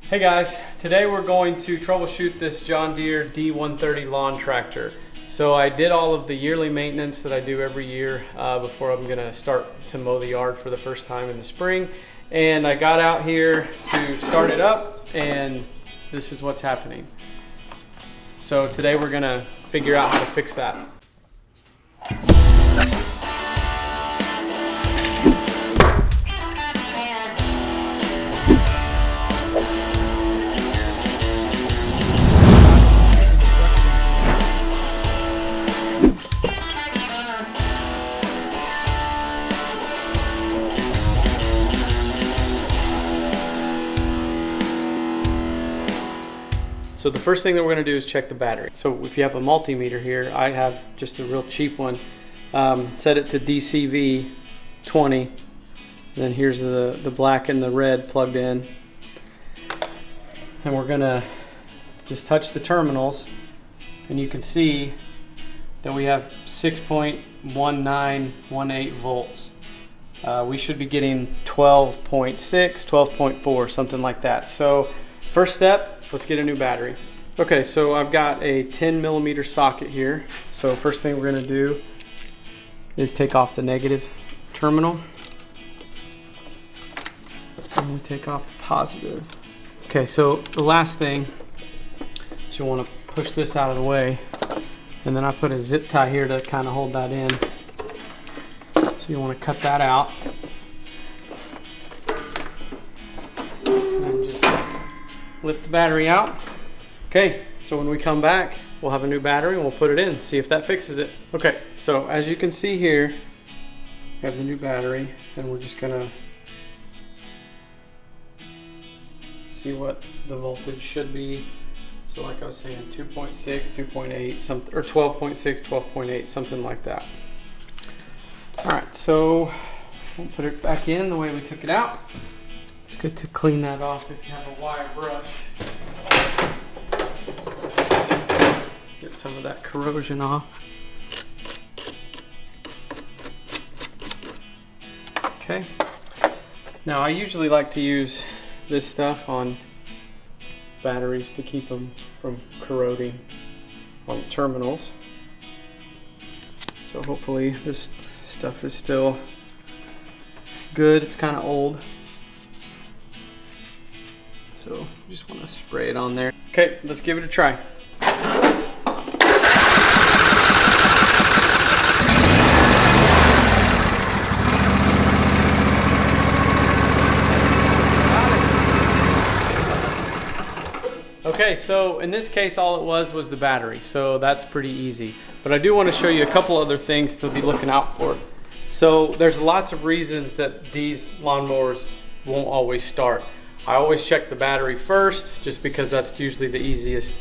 Hey guys, today we're going to troubleshoot this John Deere D130 lawn tractor. So I did all of the yearly maintenance that I do every year before I'm going to start to mow the yard for the first time in the spring. And I got out here to start it up and this is what's happening. So today we're going to figure out how to fix that. So the first thing that we're going to do is check the battery. So if you have a multimeter here, I have just a real cheap one. Set it to DCV 20. Then here's the black and the red plugged in. And we're going to just touch the terminals. And you can see that we have 6.1918 volts. We should be getting 12.6, 12.4, something like that. So first step, let's get a new battery. Okay, so I've got a 10mm socket here. So first thing we're going to do is take off the negative terminal. And we take off the positive. Okay, so the last thing is you want to push this out of the way. And then I put a zip tie here to kind of hold that in. So you want to cut that out. And just lift the battery out. Okay, so when we come back, we'll have a new battery and we'll put it in, see if that fixes it. Okay, so as you can see here, we have the new battery and we're just gonna see what the voltage should be. So like I was saying, 2.6, 2.8, something, or 12.6, 12.8, something like that. All right, so we'll put it back in the way we took it out. It's good to clean that off if you have a wire brush. Get some of that corrosion off. Okay. Now I usually like to use this stuff on batteries to keep them from corroding on the terminals. So hopefully this stuff is still good. It's kind of old. So just want to spray it on there. Okay, let's give it a try. Okay, so in this case all it was the battery, so that's pretty easy. But I do want to show you a couple other things to be looking out for. So there's lots of reasons that these lawnmowers won't always start. I always check the battery first, just because that's usually the easiest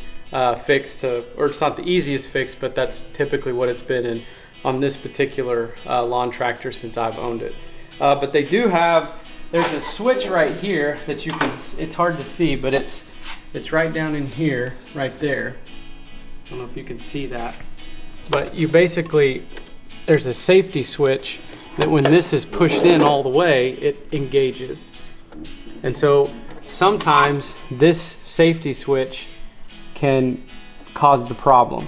fix to, or it's not the easiest fix, but that's typically what it's been on this particular lawn tractor since I've owned it. But they do have, there's a switch right here that you can, it's hard to see, but it's right down in here, right there. I don't know if you can see that, but you basically, there's a safety switch that when this is pushed in all the way, it engages. And so sometimes this safety switch can cause the problem.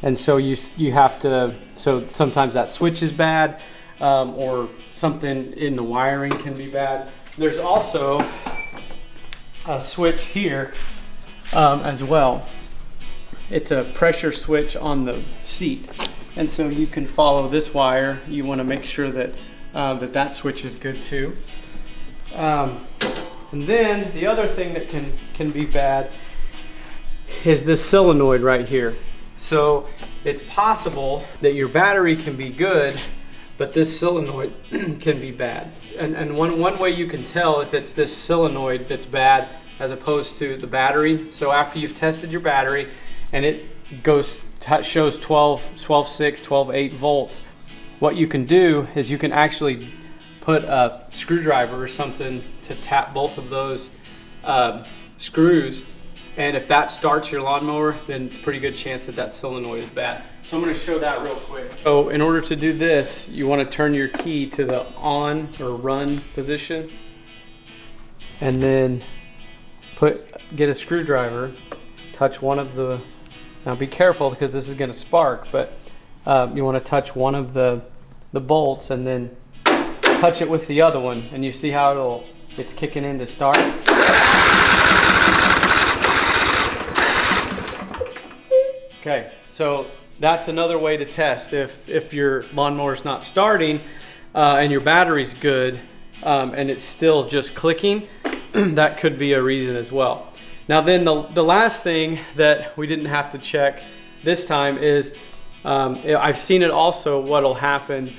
And so you have to, so sometimes that switch is bad or something in the wiring can be bad. There's also a switch here as well. It's a pressure switch on the seat. And so you can follow this wire. You want to make sure that that switch is good too. And then the other thing that can be bad is this solenoid right here. So it's possible that your battery can be good, but this solenoid can be bad. And one way you can tell if it's this solenoid that's bad as opposed to the battery. So after you've tested your battery and it shows 12.6, 12.8 volts, what you can do is you can actually put a screwdriver or something to tap both of those screws, and if that starts your lawnmower, then it's a pretty good chance that that solenoid is bad. So I'm going to show that real quick. So in order to do this, you want to turn your key to the on or run position, and then get a screwdriver, touch one of the, now be careful because this is going to spark, but you want to touch one of the bolts and then touch it with the other one, and you see how it's kicking in to start. Okay, so that's another way to test if your lawnmower is not starting and your battery's good and it's still just clicking. That could be a reason as well. Now then, the last thing that we didn't have to check this time is I've seen it also. What'll happen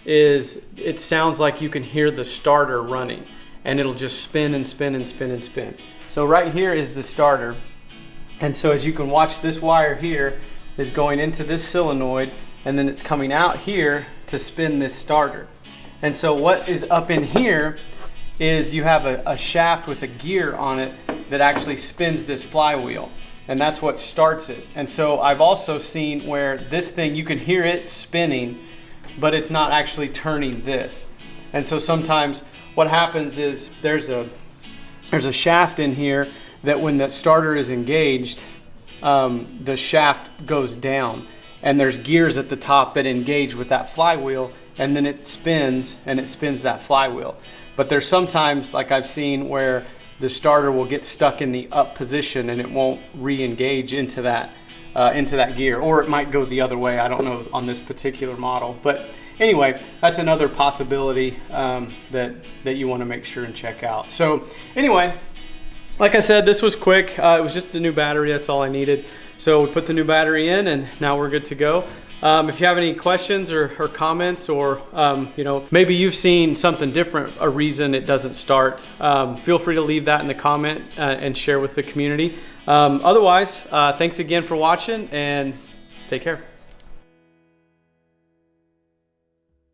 is it sounds like you can hear the starter running, and it'll just spin and spin and spin and spin. So right here is the starter, and so as you can watch, this wire here is going into this solenoid, and then it's coming out here to spin this starter. And so what is up in here is you have a shaft with a gear on it that actually spins this flywheel, and that's what starts it. And so I've also seen where this thing, you can hear it spinning, but it's not actually turning this. And so sometimes what happens is there's a shaft in here that when the starter is engaged, the shaft goes down, and there's gears at the top that engage with that flywheel, and then it spins, and it spins that flywheel. But there's sometimes, like I've seen, where the starter will get stuck in the up position and it won't re-engage into that gear, or it might go the other way. I don't know on this particular model, but anyway, that's another possibility that you want to make sure and check out. So anyway, like I said, this was quick. It was just a new battery. That's all I needed. So we put the new battery in, and now we're good to go. If you have any questions or comments, or you know, maybe you've seen something different, a reason it doesn't start, feel free to leave that in the comment and share with the community. Otherwise, thanks again for watching, and take care.